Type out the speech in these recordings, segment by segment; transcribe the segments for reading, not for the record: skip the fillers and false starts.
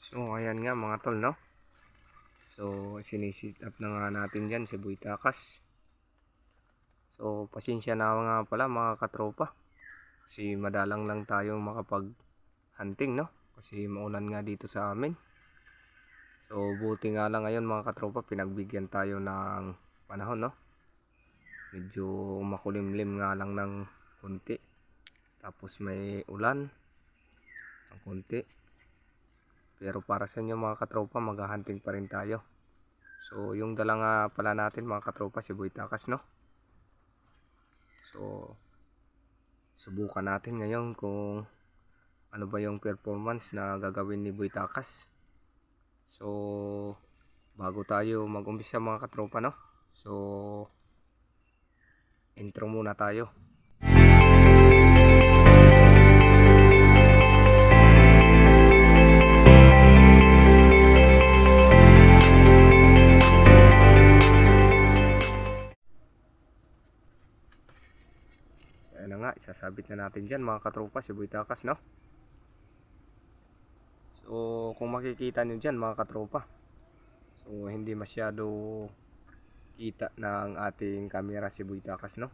So ayan nga mga tol, no? So sinisit up na nga natin dyan si Boy Takas. So pasensya na nga pala mga katropa, kasi madalang lang tayo makapag hunting, no? Kasi maulan nga dito sa amin. So buti nga lang ngayon mga katropa, pinagbigyan tayo ng panahon, no? Medyo makulimlim nga lang ng konti, tapos may ulan ng konti. Pero para sa inyo mga katropa, maghahunting pa rin tayo. So yung dala nga pala natin mga katropa, si Boy Takas, no? So subukan natin ngayon kung ano ba yung performance na gagawin ni Boy Takas. So bago tayo mag-umpisa mga katropa, no? So intro muna tayo. Ayan na nga, isasabit na natin dyan mga katropa si Boy Takas, no? So kung makikita nyo dyan mga katropa, so hindi masyado kita ng ating camera si Boy Takas, no?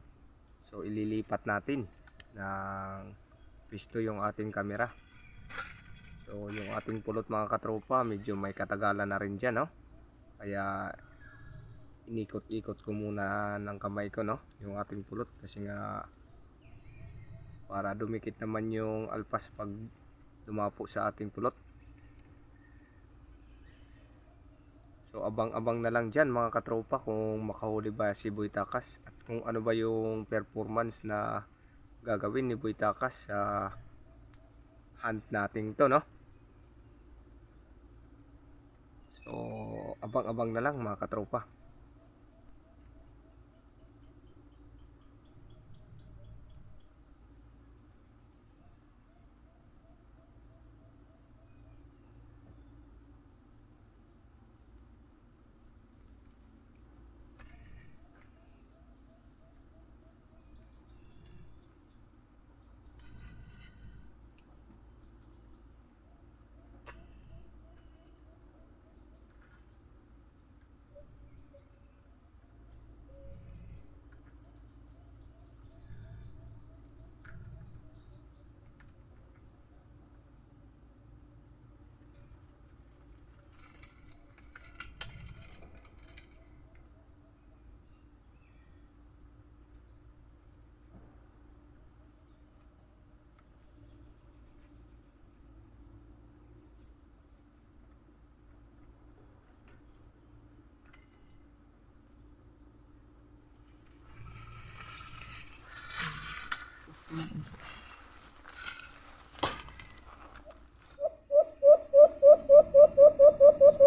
So ililipat natin ng pisto yung ating camera. So yung ating pulot mga katropa, medyo may katagalan na rin dyan, no? Kaya inikot-ikot ko muna ng kamay ko, no? Yung ating pulot, kasi nga para dumikit naman yung alpas pag dumapo sa ating pulot. So abang-abang na lang dyan mga katropa kung makahuli ba si Boy Takas, at kung ano ba yung performance na gagawin ni Boy Takas sa hunt natin to, no? So abang-abang na lang mga katropa.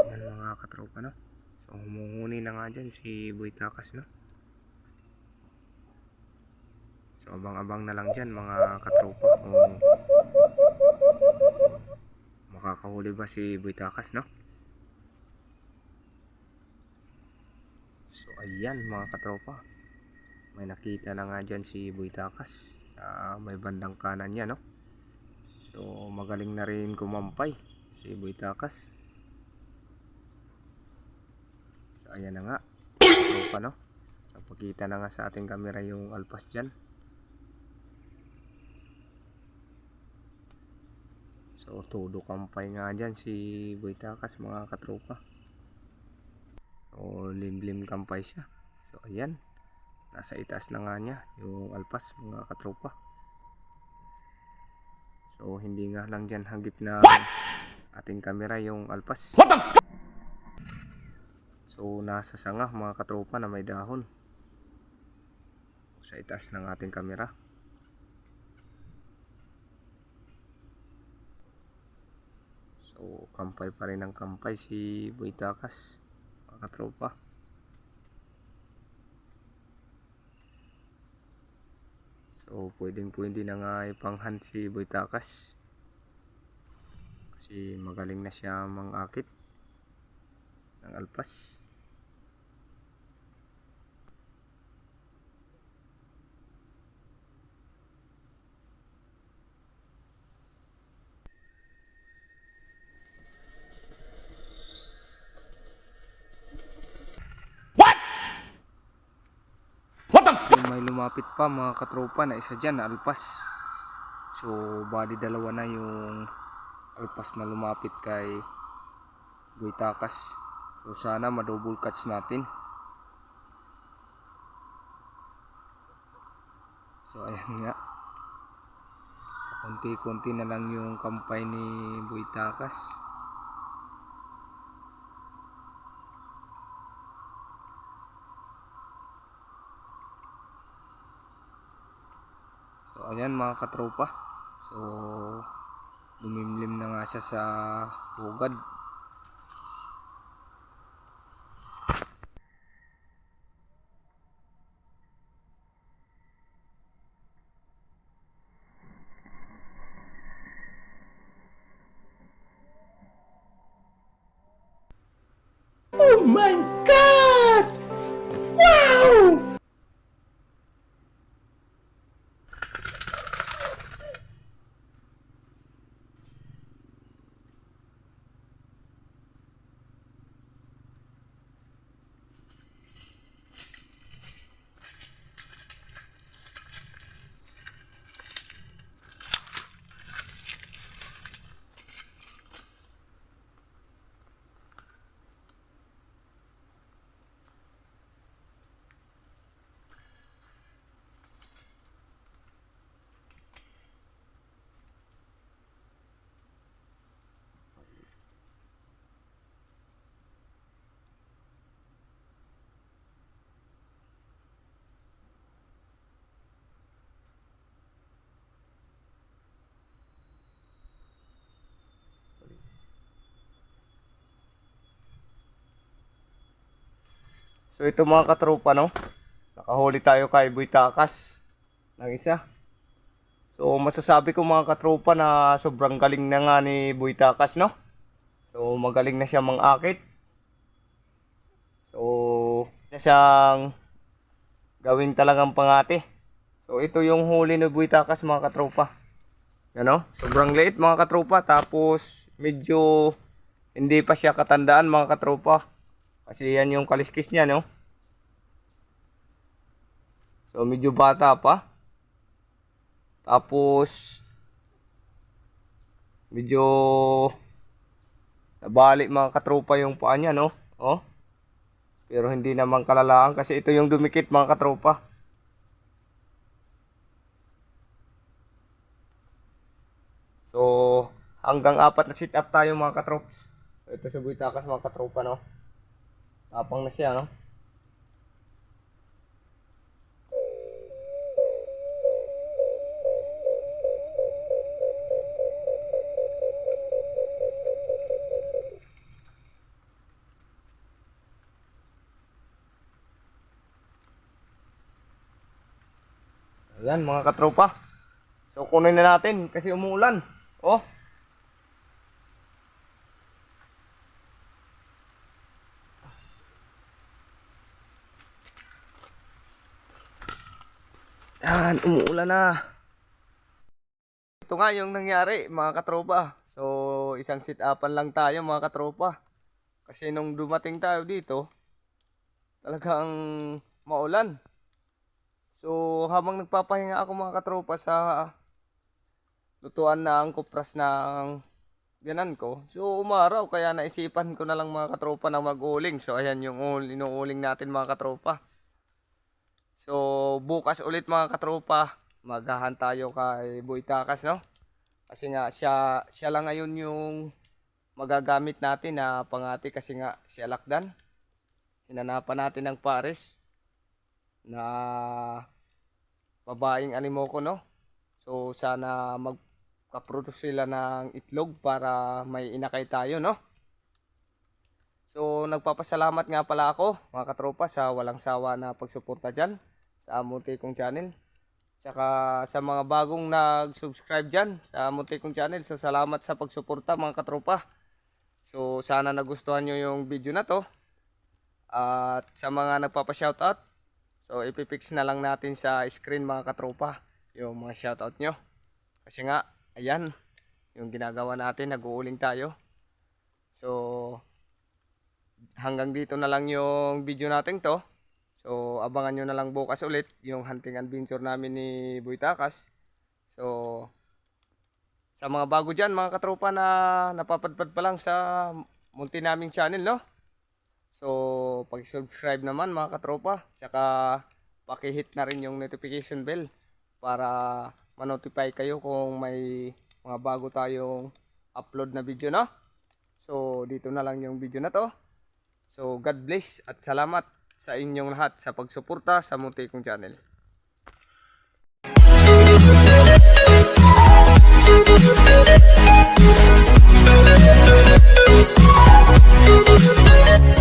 Yan mga katropa, no? So humuhuni na nga dyan si Boy Takas, no? So abang-abang na lang dyan mga katropa kung makakahuli ba si Boy Takas, no? So ayan mga katropa, may nakita na nga dyan si Boy Takas. May bandang kanan niya, no? So magaling na rin kumampay si Boy Takas. So ayan na nga katropa, no? So pagkita na nga sa ating camera yung alpas dyan. So todo kampay nga dyan si Boy Takas mga katropa. So limlim kampay siya. So ayan, nasa itaas na nga niya yung alpas mga katropa. So hindi nga lang dyan hagip na ating camera yung alpas. What the f***? So nasa sanga mga katropa na may dahon sa itaas ng ating camera. So kampay pa rin ang kampay si Boy Takas mga katropa. So pwedeng na nga ipang-hunt si Boy Takas, kasi magaling na siya mangakit ng alpas. may lumapit pa mga katropa na isa dyan na alpas. So bali dalawa na yung alpas na lumapit kay Boy Takas. So sana ma-double catch natin. So ayan nga, konti-konti na lang yung kampay ni Boy Takas. So ayan mga katropa, so lumimlim na nga siya sa hugad. Oh my God! Wow! So ito mga katropa, no, nakahuli tayo kay Boy Takas ng isa. So masasabi ko mga katropa na sobrang galing na nga ni Boy Takas, no. So magaling na siya mangakit. So na siyang gawin talagang pangati. So ito yung huli ni Boy Takas mga katropa. Ano? Sobrang liit mga katropa, tapos medyo hindi pa siya katandaan mga katropa. Kasi yan yung kaliskis niya, no? So medyo bata pa. Tapos medyo nabali mga katropa yung paa niya, no? Oh. Pero hindi naman kalalaan kasi ito yung dumikit mga katropa. So hanggang 4 na sit up tayo mga katrops. Ito sa Boy Takas mga katropa, no? Tapang na siya, no? Ayan mga katropa. So kunin na natin kasi umuulan. Oh. Yan, umuulan na. Ito nga yung nangyari mga katropa. So isang sit-upan lang tayo mga katropa. Kasi nung dumating tayo dito, talagang maulan. So habang nagpapahinga ako mga katropa sa lutuan ng kupras ng biyanan ko, so umaraw, kaya naisipan ko na lang mga katropa na mag-uling. So ayan yung inuuling natin mga katropa. So bukas ulit mga katropa, maghahan tayo kay Boy Takas, no? Kasi nga siya lang ngayon yung magagamit natin na pangati, kasi nga siya lakdan. Hinanapan natin ng pares na babaeng alimoko, no? So sana magka-produce sila ng itlog para may inakay tayo, no? So nagpapasalamat nga pala ako mga katropa sa walang sawa na pagsuporta dyan sa munti kong channel. Tsaka sa mga bagong nag-subscribe dyan sa munti kong channel. So salamat sa pagsuporta mga katropa. So sana nagustuhan nyo yung video na to. At sa mga nagpapa-shoutout, so ipipix na lang natin sa screen mga katropa yung mga shoutout nyo. Kasi nga, ayan, yung ginagawa natin, nag-uuling tayo. So hanggang dito na lang yung video natin to. So abangan nyo na lang bukas ulit yung hunting adventure namin ni Boy Takas. So sa mga bago dyan mga katropa na napapadpad pa lang sa munti naming channel, no? So pag-subscribe naman mga katropa, tsaka paki-hit na rin yung notification bell para ma-notify kayo kung may mga bago tayong upload na video, no? So dito na lang yung video na to. So God bless at salamat sa inyong lahat sa pagsuporta sa munti kong channel.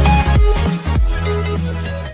Wow!